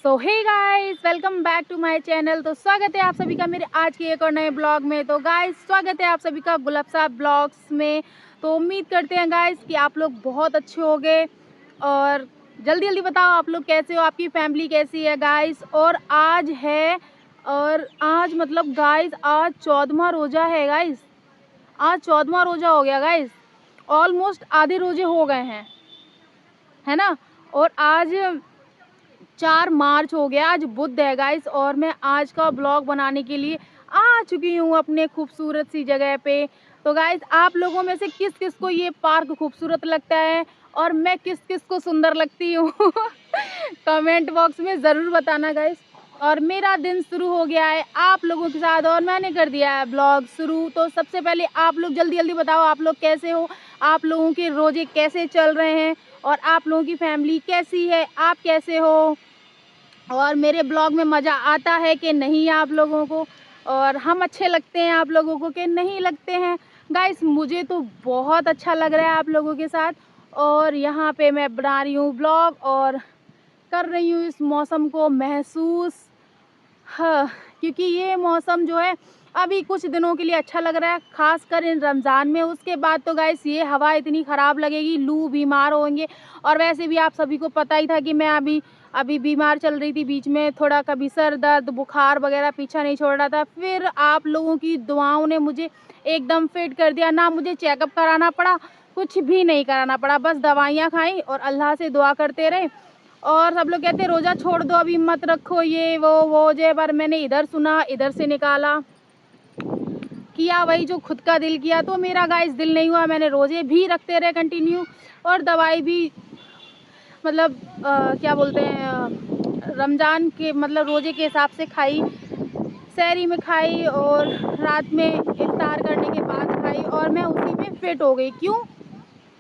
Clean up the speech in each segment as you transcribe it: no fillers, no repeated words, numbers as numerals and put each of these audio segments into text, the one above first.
So hey guys, welcome back to my channel. तो स्वागत है आप सभी का मेरे आज के एक और नए ब्लॉग में। तो गाइस स्वागत है आप सभी का गुलाब साहब ब्लॉग्स में। तो उम्मीद करते हैं गाइस कि आप लोग बहुत अच्छे होंगे और जल्दी जल्दी बताओ आप लोग कैसे हो, आपकी फैमिली कैसी है गाइस। और आज मतलब गाइस आज 14वां रोज़ा है गाइस। आज 14वां रोज़ा हो गया गाइस। ऑलमोस्ट आधे रोजे हो गए हैं, है ना। और आज 4 मार्च हो गया, आज बुध है गाइस। और मैं आज का ब्लॉग बनाने के लिए आ चुकी हूँ अपने खूबसूरत सी जगह पे। तो गाइस आप लोगों में से किस किस को ये पार्क खूबसूरत लगता है और मैं किस किस को सुंदर लगती हूँ कमेंट बॉक्स में ज़रूर बताना गाइस। और मेरा दिन शुरू हो गया है आप लोगों के साथ और मैंने कर दिया है ब्लॉग शुरू। तो सबसे पहले आप लोग जल्दी जल्दी बताओ आप लोग कैसे हो, आप लोगों के रोजे कैसे चल रहे हैं और आप लोगों की फैमिली कैसी है, आप कैसे हो और मेरे ब्लॉग में मज़ा आता है कि नहीं आप लोगों को, और हम अच्छे लगते हैं आप लोगों को कि नहीं लगते हैं। गाइस मुझे तो बहुत अच्छा लग रहा है आप लोगों के साथ और यहाँ पे मैं बना रही हूँ ब्लॉग और कर रही हूँ इस मौसम को महसूस। हाँ, क्योंकि ये मौसम जो है अभी कुछ दिनों के लिए अच्छा लग रहा है, खासकर इन रमज़ान में। उसके बाद तो गाइस ये हवा इतनी ख़राब लगेगी, लू बीमार होंगे। और वैसे भी आप सभी को पता ही था कि मैं अभी बीमार चल रही थी, बीच में थोड़ा कभी सर दर्द बुखार वगैरह पीछा नहीं छोड़ रहा था। फिर आप लोगों की दुआओं ने मुझे एकदम फिट कर दिया, ना मुझे चेकअप कराना पड़ा, कुछ भी नहीं कराना पड़ा, बस दवाइयाँ खाई और अल्लाह से दुआ करते रहे। और सब लोग कहते रोज़ा छोड़ दो, अभी मत रखो, ये वो जे, पर मैंने इधर सुना इधर से निकाला, किया वही जो खुद का दिल किया। तो मेरा गाइस दिल नहीं हुआ, मैंने रोज़े भी रखते रहे कंटिन्यू और दवाई भी मतलब क्या बोलते हैं रमज़ान के मतलब रोज़े के हिसाब से खाई, सहरी में खाई और रात में इफ्तार करने के बाद खाई और मैं उसी में फिट हो गई। क्यों?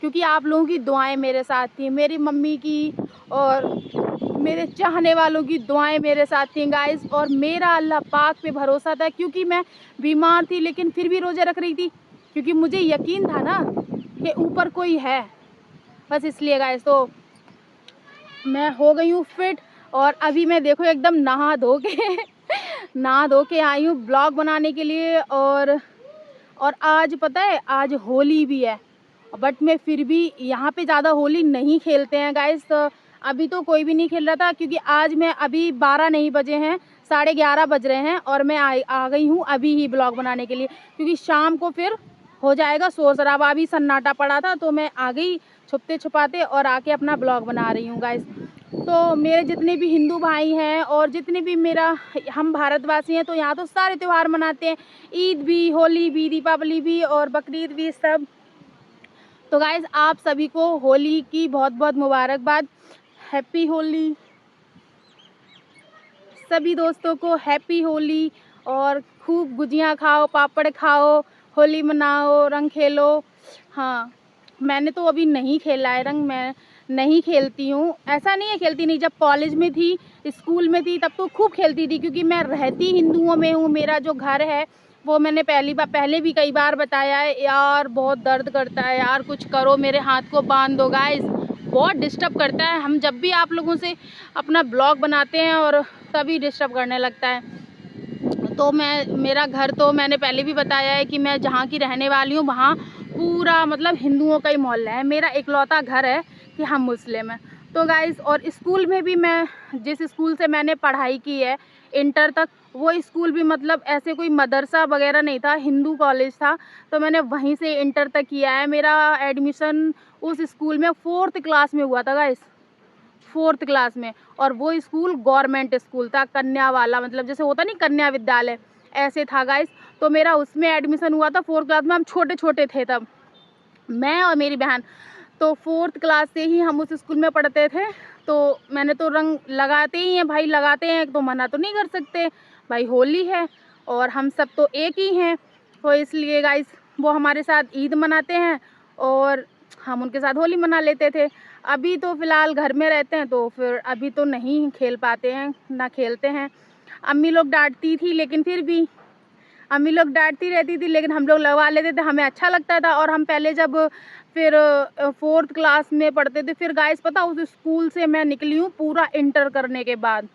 क्योंकि आप लोगों की दुआएं मेरे साथ थी, मेरी मम्मी की और मेरे चाहने वालों की दुआएं मेरे साथ थी गाइस। और मेरा अल्लाह पाक पे भरोसा था, क्योंकि मैं बीमार थी लेकिन फिर भी रोज़े रख रही थी, क्योंकि मुझे यकीन था ना कि ऊपर कोई है, बस इसलिए गाइस। तो मैं हो गई हूँ फिट और अभी मैं देखो एकदम नहा धो के नहा धो के आई हूँ ब्लॉग बनाने के लिए। और आज पता है आज होली भी है, बट मैं फिर भी यहाँ पे ज़्यादा होली नहीं खेलते हैं गाइस। तो अभी तो कोई भी नहीं खेल रहा था, क्योंकि आज मैं अभी 12 नहीं बजे हैं, 11:30 बज रहे हैं और मैं आ गई हूँ अभी ही ब्लॉग बनाने के लिए, क्योंकि शाम को फिर हो जाएगा शोर शराबा। अभी सन्नाटा पड़ा था तो मैं आ गई छुपते छुपाते और आके अपना ब्लॉग बना रही हूँ गाइस। तो मेरे जितने भी हिंदू भाई हैं और जितने भी मेरा हम भारतवासी हैं, तो यहाँ तो सारे त्यौहार मनाते हैं, ईद भी, होली भी, दीपावली भी और बकरीद भी, सब। तो गाइस आप सभी को होली की बहुत बहुत मुबारकबाद, हैप्पी होली। सभी दोस्तों को हैप्पी होली और खूब गुजियाँ खाओ, पापड़ खाओ, होली मनाओ, रंग खेलो। हाँ, मैंने तो अभी नहीं खेला है रंग, मैं नहीं खेलती हूँ, ऐसा नहीं है खेलती नहीं। जब कॉलेज में थी, स्कूल में थी, तब तो खूब खेलती थी, क्योंकि मैं रहती हिंदुओं में हूँ। मेरा जो घर है वो मैंने पहले भी कई बार बताया है यार, बहुत दर्द करता है यार, कुछ करो मेरे हाथ को बांध दो गाइस, बहुत डिस्टर्ब करता है। हम जब भी आप लोगों से अपना ब्लॉग बनाते हैं और तभी डिस्टर्ब करने लगता है। तो मेरा घर तो मैंने पहले भी बताया है कि मैं जहाँ की रहने वाली हूँ वहाँ पूरा मतलब हिंदुओं का ही मोहल्ला है, मेरा इकलौता घर है कि हम मुस्लिम हैं। तो गाइस और स्कूल में भी मैं जिस स्कूल से मैंने पढ़ाई की है इंटर तक, वो स्कूल भी मतलब ऐसे कोई मदरसा वगैरह नहीं था, हिंदू कॉलेज था। तो मैंने वहीं से इंटर तक किया है। मेरा एडमिशन उस स्कूल में 4th क्लास में हुआ था गाइस, 4th क्लास में। और वो स्कूल गवर्नमेंट स्कूल था, कन्या वाला, मतलब जैसे होता नहीं कन्या विद्यालय, ऐसे था गाइस। तो मेरा उसमें एडमिशन हुआ था 4th क्लास में, हम छोटे छोटे थे तब, मैं और मेरी बहन। तो 4th क्लास से ही हम उस स्कूल में पढ़ते थे। तो मैंने तो रंग लगाते ही हैं भाई, लगाते हैं तो मना तो नहीं कर सकते भाई, होली है और हम सब तो एक ही हैं। तो इसलिए गाइस वो हमारे साथ ईद मनाते हैं और हम उनके साथ होली मना लेते थे। अभी तो फ़िलहाल घर में रहते हैं तो फिर अभी तो नहीं खेल पाते हैं, ना खेलते हैं। अम्मी लोग डांटती थी लेकिन फिर भी अम्मी लोग डांटती रहती थी लेकिन हम लोग लगवा लेते थे, हमें अच्छा लगता था। और हम पहले जब फिर 4th क्लास में पढ़ते थे, फिर गाइस पता उस स्कूल से मैं निकली हूँ पूरा इंटर करने के बाद,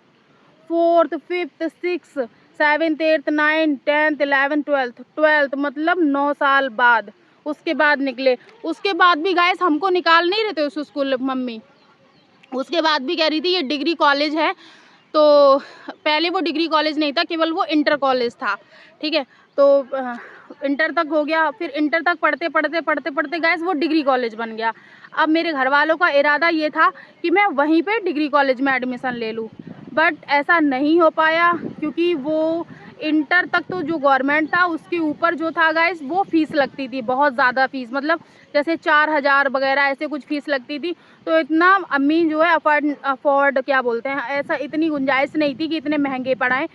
4th 5th 6th 7th 8th 9th 10th 11th 12th मतलब 9 साल बाद उसके बाद निकले। उसके बाद भी गाइस हमको निकाल नहीं रहे थे उस स्कूल मम्मी। उसके बाद भी कह रही थी ये डिग्री कॉलेज है। तो पहले वो डिग्री कॉलेज नहीं था, केवल वो इंटर कॉलेज था, ठीक है। तो इंटर तक हो गया, फिर इंटर तक पढ़ते गाइस वो डिग्री कॉलेज बन गया। अब मेरे घर वालों का इरादा ये था कि मैं वहीं पे डिग्री कॉलेज में एडमिशन ले लूँ, बट ऐसा नहीं हो पाया क्योंकि वो इंटर तक तो जो गवर्नमेंट था उसके ऊपर जो था गाइस वो फ़ीस लगती थी, बहुत ज़्यादा फ़ीस, मतलब जैसे 4,000 वगैरह ऐसे कुछ फ़ीस लगती थी। तो इतना अम्मी जो है अफोर्ड क्या बोलते हैं, ऐसा इतनी गुंजाइश नहीं थी कि इतने महंगे पढ़ाएं।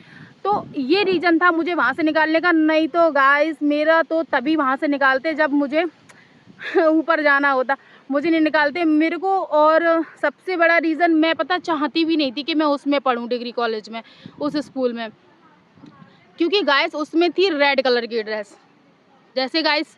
तो ये रीज़न था मुझे वहाँ से निकालने का, नहीं तो गाइस मेरा तो तभी वहाँ से निकालते जब मुझे ऊपर जाना होता, मुझे नहीं निकालते मेरे को। और सबसे बड़ा रीज़न मैं पता चाहती भी नहीं थी कि मैं उसमें पढ़ूँ डिग्री कॉलेज में, उस स्कूल में, क्योंकि गाइस उसमें थी रेड कलर की ड्रेस। जैसे गाइस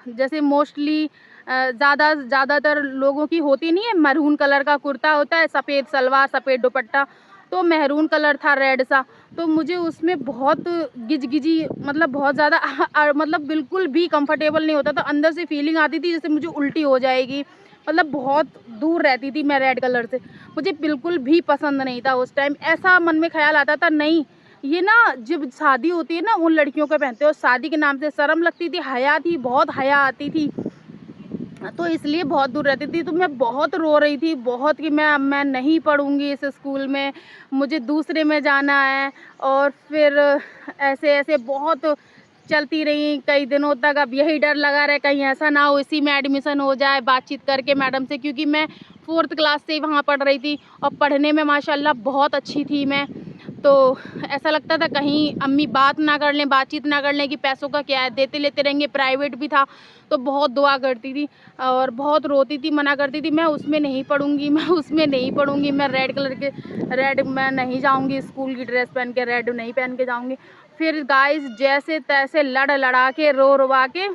जैसे मोस्टली ज़्यादातर लोगों की होती नहीं है, मैरून कलर का कुर्ता होता है, सफ़ेद सलवार सफ़ेद दुपट्टा, तो मैरून कलर था रेड सा। तो मुझे उसमें बहुत गिजगिजी, मतलब बहुत ज़्यादा मतलब बिल्कुल भी कंफर्टेबल नहीं होता था, अंदर से फीलिंग आती थी जैसे मुझे उल्टी हो जाएगी, मतलब बहुत दूर रहती थी मैं रेड कलर से, मुझे बिल्कुल भी पसंद नहीं था। उस टाइम ऐसा मन में ख्याल आता था, नहीं ये ना जब शादी होती है ना उन लड़कियों के पहनते हो, शादी के नाम से शर्म लगती थी, हया थी, बहुत हया आती थी, तो इसलिए बहुत दूर रहती थी। तो मैं बहुत रो रही थी, बहुत, कि मैं नहीं पढ़ूंगी इस स्कूल में, मुझे दूसरे में जाना है। और फिर ऐसे ऐसे बहुत चलती रही कई दिनों तक। अब यही डर लगा रहा कहीं ऐसा ना हो इसी में एडमिशन हो जाए, बातचीत करके मैडम से, क्योंकि मैं 4th क्लास से ही वहाँ पढ़ रही थी और पढ़ने में माशाल्लाह बहुत अच्छी थी मैं। तो ऐसा लगता था कहीं अम्मी बात ना कर लें, बातचीत ना कर लें कि पैसों का क्या है, देते लेते रहेंगे। प्राइवेट भी था तो बहुत दुआ करती थी और बहुत रोती थी, मना करती थी, मैं उसमें नहीं पढ़ूंगी, मैं उसमें नहीं पढ़ूंगी, मैं रेड मैं नहीं जाऊंगी, स्कूल की ड्रेस पहन के रेड नहीं पहन के जाऊंगी। फिर गाइस जैसे तैसे लड़ लड़ा के रो रुवा के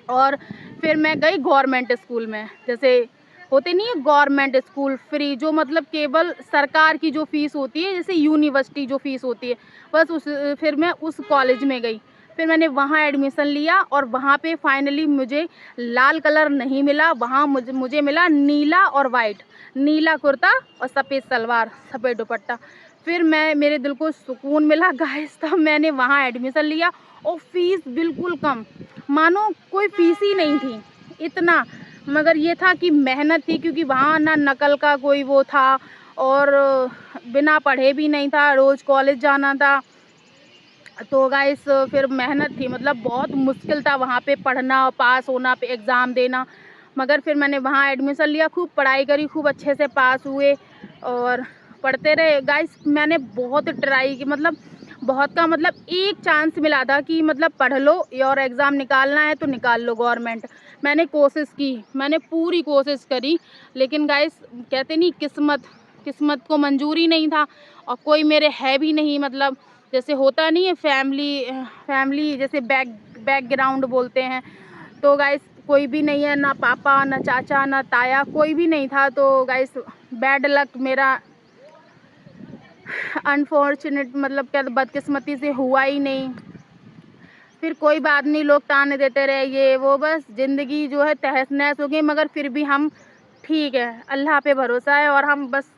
और फिर मैं गई गवर्नमेंट स्कूल में। जैसे होते नहीं है गवर्नमेंट स्कूल फ्री, जो मतलब केवल सरकार की जो फ़ीस होती है, जैसे यूनिवर्सिटी जो फ़ीस होती है, बस फिर मैं उस कॉलेज में गई। फिर मैंने वहाँ एडमिशन लिया और वहाँ पे फाइनली मुझे लाल कलर नहीं मिला, वहाँ मुझे मिला नीला और वाइट, नीला कुर्ता और सफ़ेद सलवार सफ़ेद दुपट्टा। फिर मेरे दिल को सुकून मिला गाइस, तब मैंने वहाँ एडमिशन लिया और फ़ीस बिल्कुल कम, मानो कोई फ़ीस ही नहीं थी इतना। मगर ये था कि मेहनत थी, क्योंकि वहाँ ना नकल का कोई वो था और बिना पढ़े भी नहीं था, रोज़ कॉलेज जाना था। तो गाइस फिर मेहनत थी, मतलब बहुत मुश्किल था वहाँ पे पढ़ना, पास होना, पे एग्ज़ाम देना। मगर फिर मैंने वहाँ एडमिशन लिया, खूब पढ़ाई करी, खूब अच्छे से पास हुए और पढ़ते रहे। गाइस मैंने बहुत ट्राई की, मतलब बहुत का मतलब एक चांस मिला था कि मतलब पढ़ लो और एग्ज़ाम निकालना है तो निकाल लो गवर्नमेंट। मैंने कोशिश की, मैंने पूरी कोशिश करी, लेकिन गाइस कहते नहीं किस्मत को मंजूर ही नहीं था और कोई मेरे है भी नहीं, मतलब जैसे होता नहीं है फैमिली जैसे बैकग्राउंड बोलते हैं, तो गाइस कोई भी नहीं है, ना पापा ना चाचा ना ताया, कोई भी नहीं था। तो गाइस बैड लक मेरा अनफॉर्चुनेट, मतलब क्या बदकिस्मती से हुआ ही नहीं। फिर कोई बात नहीं, लोग ताने देते रहे ये वो, बस ज़िंदगी जो है तहस नहस हो गई। मगर फिर भी हम ठीक है, अल्लाह पे भरोसा है और हम बस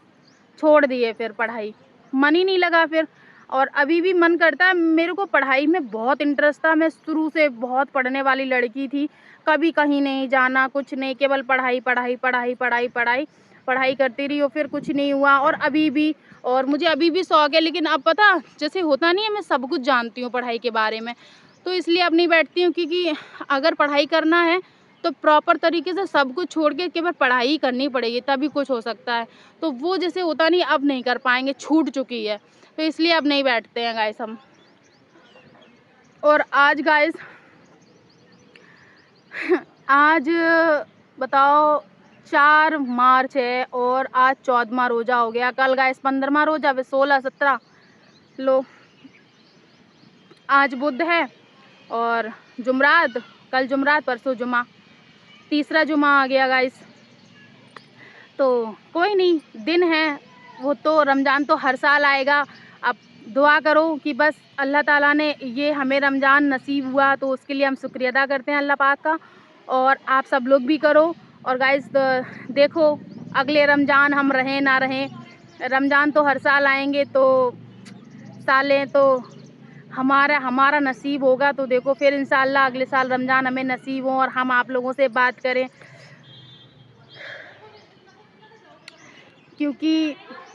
छोड़ दिए फिर पढ़ाई, मन ही नहीं लगा फिर। और अभी भी मन करता है, मेरे को पढ़ाई में बहुत इंटरेस्ट था, मैं शुरू से बहुत पढ़ने वाली लड़की थी, कभी कहीं नहीं जाना, कुछ नहीं, केवल पढ़ाई पढ़ाई पढ़ाई पढ़ाई पढ़ाई पढ़ाई करती रही और फिर कुछ नहीं हुआ। और अभी भी, और मुझे अभी भी शौक है, लेकिन अब पता जैसे होता नहीं है, मैं सब कुछ जानती हूँ पढ़ाई के बारे में, तो इसलिए अब नहीं बैठती हूँ, क्योंकि अगर पढ़ाई करना है तो प्रॉपर तरीके से सब कुछ छोड़ के केवल पढ़ाई करनी पड़ेगी, तभी कुछ हो सकता है। तो वो जैसे होता नहीं, अब नहीं कर पाएंगे, छूट चुकी है, तो इसलिए अब नहीं बैठते हैं गाइस हम। और आज गाइस आज बताओ 4 मार्च है और आज 14वां रोज़ा हो गया, कल गाइस 15वां रोज़ा, वे 16 17 लो, आज बुध है और जुमरात, कल जुमरात परसों जुमा, तीसरा जुमा आ गया गाइस। तो कोई नहीं, दिन है, वो तो रमज़ान तो हर साल आएगा। अब दुआ करो कि बस अल्लाह ताला ने ये हमें रमज़ान नसीब हुआ, तो उसके लिए हम शुक्रिया अदा करते हैं अल्लाह पाक का, और आप सब लोग भी करो। और गाइस देखो अगले रमज़ान हम रहें ना रहें, रमज़ान तो हर साल आएंगे, तो सालें तो हमारा हमारा नसीब होगा, तो देखो फिर इंशाअल्लाह अगले साल रमज़ान हमें नसीब हो और हम आप लोगों से बात करें, क्योंकि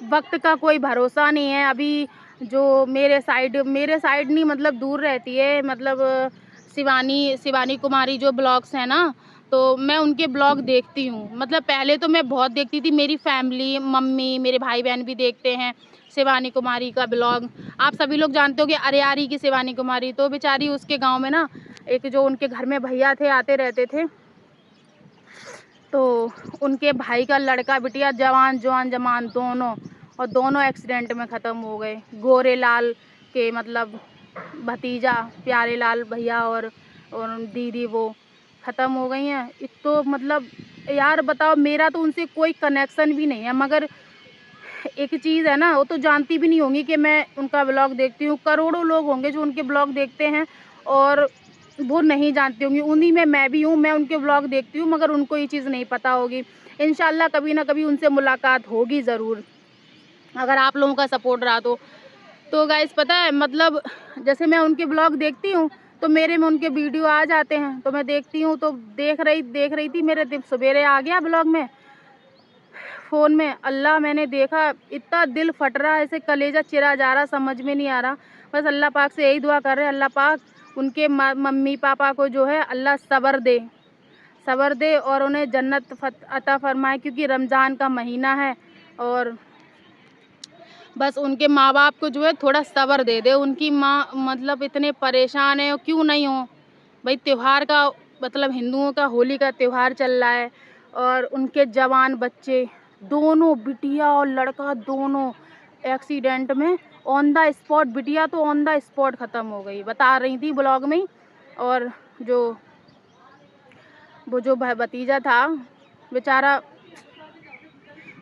वक्त का कोई भरोसा नहीं है। अभी जो मेरे साइड नहीं, मतलब दूर रहती है, मतलब शिवानी कुमारी जो ब्लॉग्स हैं ना, तो मैं उनके ब्लॉग देखती हूँ। मतलब पहले तो मैं बहुत देखती थी, मेरी फैमिली, मम्मी, मेरे भाई बहन भी देखते हैं शिवानी कुमारी का ब्लॉग। आप सभी लोग जानते हो कि अरियारी की शिवानी कुमारी, तो बेचारी उसके गांव में ना एक जो उनके घर में भैया थे, आते रहते थे, तो उनके भाई का लड़का बिटिया जवान जमान दोनों, और दोनों एक्सीडेंट में ख़त्म हो गए। गोरे लाल के मतलब भतीजा प्यारे लाल भैया और दीदी वो ख़त्म हो गई हैं। तो मतलब यार बताओ, मेरा तो उनसे कोई कनेक्शन भी नहीं है, मगर एक चीज़ है ना, वो तो जानती भी नहीं होंगी कि मैं उनका ब्लॉग देखती हूँ। करोड़ों लोग होंगे जो उनके ब्लॉग देखते हैं और वो नहीं जानती होंगी, उन्हीं में मैं भी हूँ। मैं उनके ब्लॉग देखती हूँ, मगर उनको ये चीज़ नहीं पता होगी। इंशाल्लाह कभी ना कभी उनसे मुलाकात होगी ज़रूर, अगर आप लोगों का सपोर्ट रहा तो गाइस पता है, मतलब जैसे मैं उनके ब्लॉग देखती हूँ तो मेरे में उनके वीडियो आ जाते हैं, तो मैं देखती हूँ, तो देख रही थी, मेरे सवेरे आ गया ब्लॉग में फ़ोन में। अल्लाह, मैंने देखा, इतना दिल फट रहा है, ऐसे कलेजा चिरा जा रहा, समझ में नहीं आ रहा। बस अल्लाह पाक से यही दुआ कर रहे हैं, अल्लाह पाक उनके मम्मी पापा को जो है अल्लाह सब्र दे और उन्हें जन्नत अता फरमाए, क्योंकि रमज़ान का महीना है। और बस उनके माँ बाप को जो है थोड़ा सब्र दे दे। उनकी माँ मतलब इतने परेशान है, और क्यों नहीं हो भाई, त्यौहार का मतलब हिंदुओं का होली का त्यौहार चल रहा है, और उनके जवान बच्चे दोनों, बिटिया और लड़का दोनों एक्सीडेंट में ऑन द स्पॉट, बिटिया तो ऑन द स्पॉट ख़त्म हो गई, बता रही थी ब्लॉग में ही। और वो जो भतीजा था बेचारा,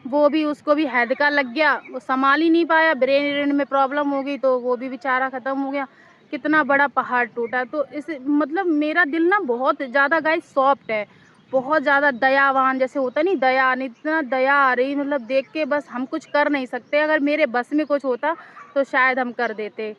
वो भी, उसको भी हैदका लग गया, वो संभाल ही नहीं पाया, ब्रेन में प्रॉब्लम हो गई, तो वो भी बेचारा ख़त्म हो गया। कितना बड़ा पहाड़ टूटा। तो इस मतलब मेरा दिल ना बहुत ज़्यादा गाइस सॉफ्ट है, बहुत ज़्यादा दयावान, जैसे होता नहीं दया, इतना दया आ रही, मतलब देख के बस हम कुछ कर नहीं सकते। अगर मेरे बस में कुछ होता तो शायद हम कर देते।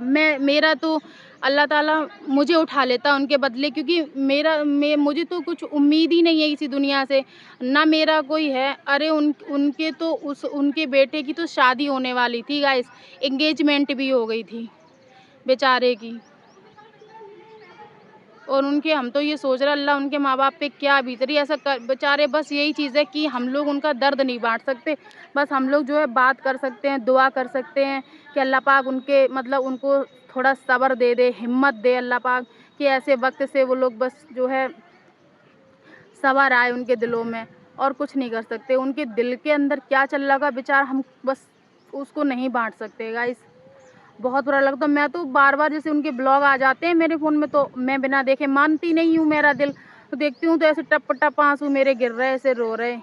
मेरा तो अल्लाह ताला मुझे उठा लेता उनके बदले, क्योंकि मुझे तो कुछ उम्मीद ही नहीं है इसी दुनिया से, ना मेरा कोई है। अरे उनके तो उनके बेटे की तो शादी होने वाली थी गाइस, एंगेजमेंट भी हो गई थी बेचारे की। और उनके, हम तो ये सोच रहे अल्लाह उनके माँ बाप पे क्या बीत रही है, ऐसा कर बेचारे। बस यही चीज़ है कि हम लोग उनका दर्द नहीं बांट सकते, बस हम लोग जो है बात कर सकते हैं, दुआ कर सकते हैं कि अल्लाह पाक उनके मतलब उनको थोड़ा सब्र दे दे, हिम्मत दे अल्लाह पाक, कि ऐसे वक्त से वो लोग बस जो है सब्र आए उनके दिलों में, और कुछ नहीं कर सकते। उनके दिल के अंदर क्या चल रहा होगा बेचारा, हम बस उसको नहीं बांट सकते गाइस। बहुत बुरा लगता है। मैं तो बार-बार जैसे उनके ब्लॉग आ जाते हैं मेरे फ़ोन में, तो मैं बिना देखे मानती नहीं हूँ, मेरा दिल तो देखती हूँ तो ऐसे टप-टप आँसू मेरे गिर रहे, ऐसे रो रहे।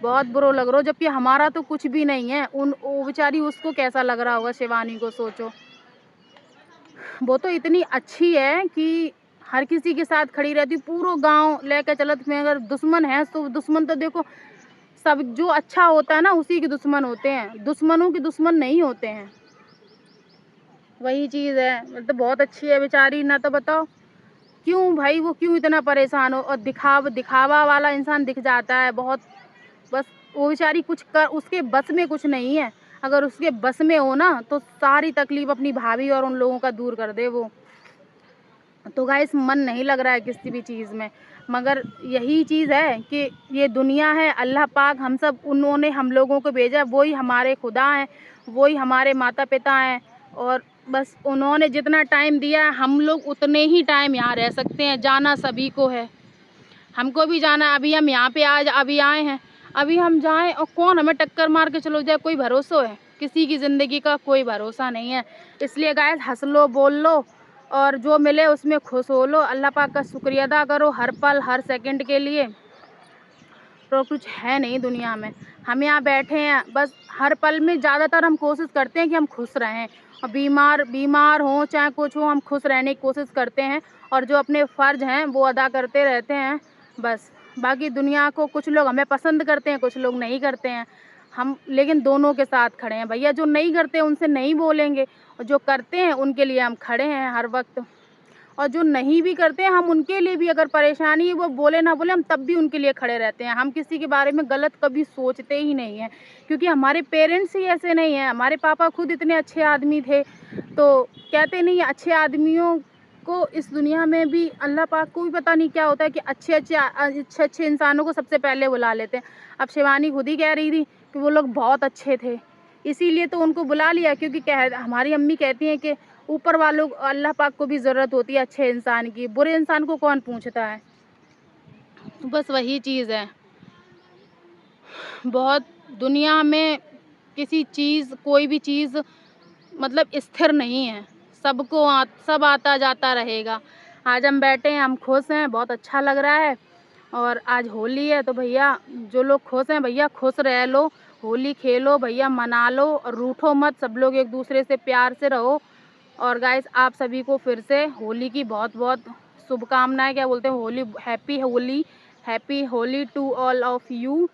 बहुत बुरा लग रहा हो, जबकि हमारा तो कुछ भी नहीं है। वो बेचारी, उसको कैसा लग रहा होगा शिवानी को, सोचो। वो तो इतनी अच्छी है कि हर किसी के साथ खड़ी रहती, पूरा गाँव लेके चलत में। अगर दुश्मन है तो दुश्मन तो देखो, सब जो अच्छा होता है ना उसी के दुश्मन होते हैं, दुश्मनों के दुश्मन नहीं होते हैं। वही चीज़ है, मतलब बहुत अच्छी है बेचारी। ना तो बताओ क्यों भाई, वो क्यों इतना परेशान हो, और दिखावा वाला इंसान दिख जाता है बहुत। बस वो बेचारी कुछ कर, उसके बस में कुछ नहीं है। अगर उसके बस में हो ना तो सारी तकलीफ अपनी भाभी और उन लोगों का दूर कर दे वो। तो गाइस मन नहीं लग रहा है किसी भी चीज़ में, मगर यही चीज़ है कि ये दुनिया है, अल्लाह पाक हम सब, उन्होंने हम लोगों को भेजा, वही हमारे खुदा हैं, वही हमारे माता पिता हैं। और बस उन्होंने जितना टाइम दिया है, हम लोग उतने ही टाइम यहाँ रह सकते हैं। जाना सभी को है, हमको भी जाना है। अभी हम यहाँ पे आज अभी आए हैं, अभी हम जाएं और कौन हमें टक्कर मार के चलो जाए, कोई भरोसा है? किसी की ज़िंदगी का कोई भरोसा नहीं है। इसलिए गाइस हंस लो, बोल लो, और जो मिले उसमें खुश हो लो। अल्लाह पाक का शुक्रिया अदा करो हर पल हर सेकंड के लिए। तो कुछ है नहीं दुनिया में, हम यहाँ बैठे हैं, बस हर पल में ज़्यादातर हम कोशिश करते हैं कि हम खुश रहें, और बीमार हों चाहे कुछ हो, हम खुश रहने की कोशिश करते हैं और जो अपने फ़र्ज़ हैं वो अदा करते रहते हैं बस। बाकी दुनिया को कुछ लोग हमें पसंद करते हैं, कुछ लोग नहीं करते हैं, हम लेकिन दोनों के साथ खड़े हैं भैया। जो नहीं करते उनसे नहीं बोलेंगे, और जो करते हैं उनके लिए हम खड़े हैं हर वक्त, और जो नहीं भी करते हैं हम उनके लिए भी, अगर परेशानी है वो बोले ना बोले, हम तब भी उनके लिए खड़े रहते हैं। हम किसी के बारे में गलत कभी सोचते ही नहीं हैं, क्योंकि हमारे पेरेंट्स ही ऐसे नहीं हैं। हमारे पापा खुद इतने अच्छे आदमी थे, तो कहते नहीं अच्छे आदमियों को इस दुनिया में भी अल्लाह पाक को भी पता नहीं क्या होता है कि अच्छे इंसानों को सबसे पहले बुला लेते हैं। अब शिवानी खुद ही कह रही थी कि वो लोग बहुत अच्छे थे, इसीलिए तो उनको बुला लिया, क्योंकि हमारी अम्मी कहती हैं कि ऊपर वालों अल्लाह पाक को भी ज़रूरत होती है अच्छे इंसान की, बुरे इंसान को कौन पूछता है। बस वही चीज़ है। बहुत दुनिया में किसी चीज़, कोई भी चीज़ मतलब स्थिर नहीं है, सब आता जाता रहेगा। आज हम बैठे हैं, हम खुश हैं, बहुत अच्छा लग रहा है, और आज होली है तो भैया जो लोग खुश हैं भैया खुश रह लो, होली खेलो भैया, मना लो और रूठो मत, सब लोग एक दूसरे से प्यार से रहो। और गाइस आप सभी को फिर से होली की बहुत बहुत शुभकामनाएं, क्या बोलते हैं, Holi, happy Holi to all of you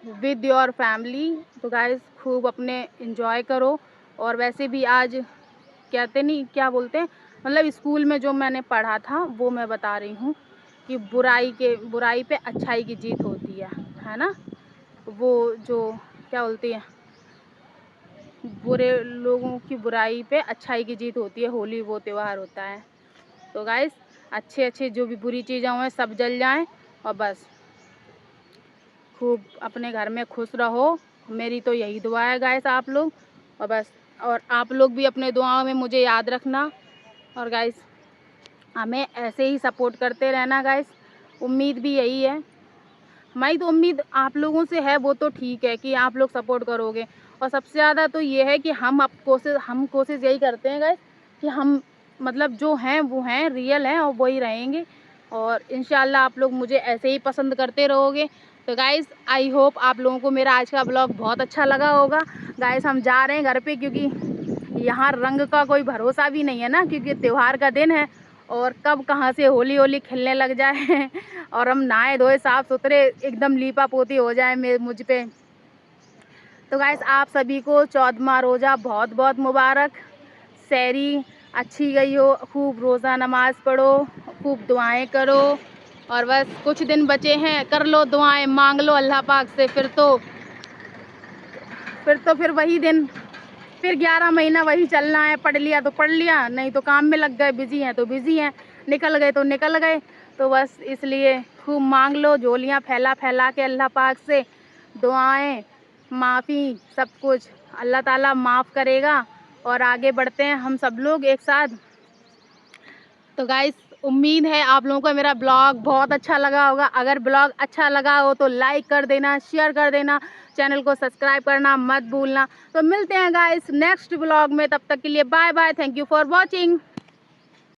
with your family. तो गाइस खूब अपने एंजॉय करो। और वैसे भी आज कहते नहीं क्या बोलते हैं, मतलब स्कूल में जो मैंने पढ़ा था वो मैं बता रही हूँ कि बुराई पे अच्छाई की जीत होती है ना। वो जो क्या बोलती है, बुरे लोगों की बुराई पे अच्छाई की जीत होती है, होली वो त्यौहार होता है। तो गाइस अच्छे जो भी बुरी चीज़ें हुए सब जल जाएं, और बस खूब अपने घर में खुश रहो, मेरी तो यही दुआ है गाइस आप लोग। और बस, और आप लोग भी अपने दुआओं में मुझे याद रखना, और गाइस हमें ऐसे ही सपोर्ट करते रहना गाइस, उम्मीद भी यही है। हमारी तो उम्मीद आप लोगों से है, वो तो ठीक है कि आप लोग सपोर्ट करोगे, और सबसे ज़्यादा तो ये है कि हम कोशिश यही करते हैं गाइस कि हम मतलब जो हैं वो हैं, रियल हैं और वही रहेंगे, और इंशाल्लाह आप लोग मुझे ऐसे ही पसंद करते रहोगे। तो गाइस आई होप आप लोगों को मेरा आज का ब्लॉग बहुत अच्छा लगा होगा। गाइस हम जा रहे हैं घर पे, क्योंकि यहाँ रंग का कोई भरोसा भी नहीं है ना, क्योंकि त्यौहार का दिन है और कब कहाँ से होली खेलने लग जाए और हम नहाए धोए साफ़ सुथरे एकदम लीपा पोती हो जाए मुझ पे। तो गाइस आप सभी को 14वां रोज़ा बहुत बहुत मुबारक। सहरी अच्छी गई हो, खूब रोज़ा नमाज पढ़ो, खूब दुआएं करो, और बस कुछ दिन बचे हैं, कर लो दुआएं, मांग लो अल्लाह पाक से, फिर वही दिन, फिर 11 महीना वही चलना है। पढ़ लिया तो पढ़ लिया, नहीं तो काम में लग गए, बिजी हैं तो बिजी हैं, निकल गए तो निकल गए। तो बस इसलिए खूब मांग लो, झोलियाँ फैला फैला के अल्लाह पाक से दुआएं, माफ़ी, सब कुछ अल्लाह ताला माफ़ करेगा, और आगे बढ़ते हैं हम सब लोग एक साथ। तो गाइस उम्मीद है आप लोगों को मेरा ब्लॉग बहुत अच्छा लगा होगा। अगर ब्लॉग अच्छा लगा हो तो लाइक कर देना, शेयर कर देना, चैनल को सब्सक्राइब करना मत भूलना। तो मिलते हैं गाइस नेक्स्ट ब्लॉग में, तब तक के लिए bye bye, thank you for watching.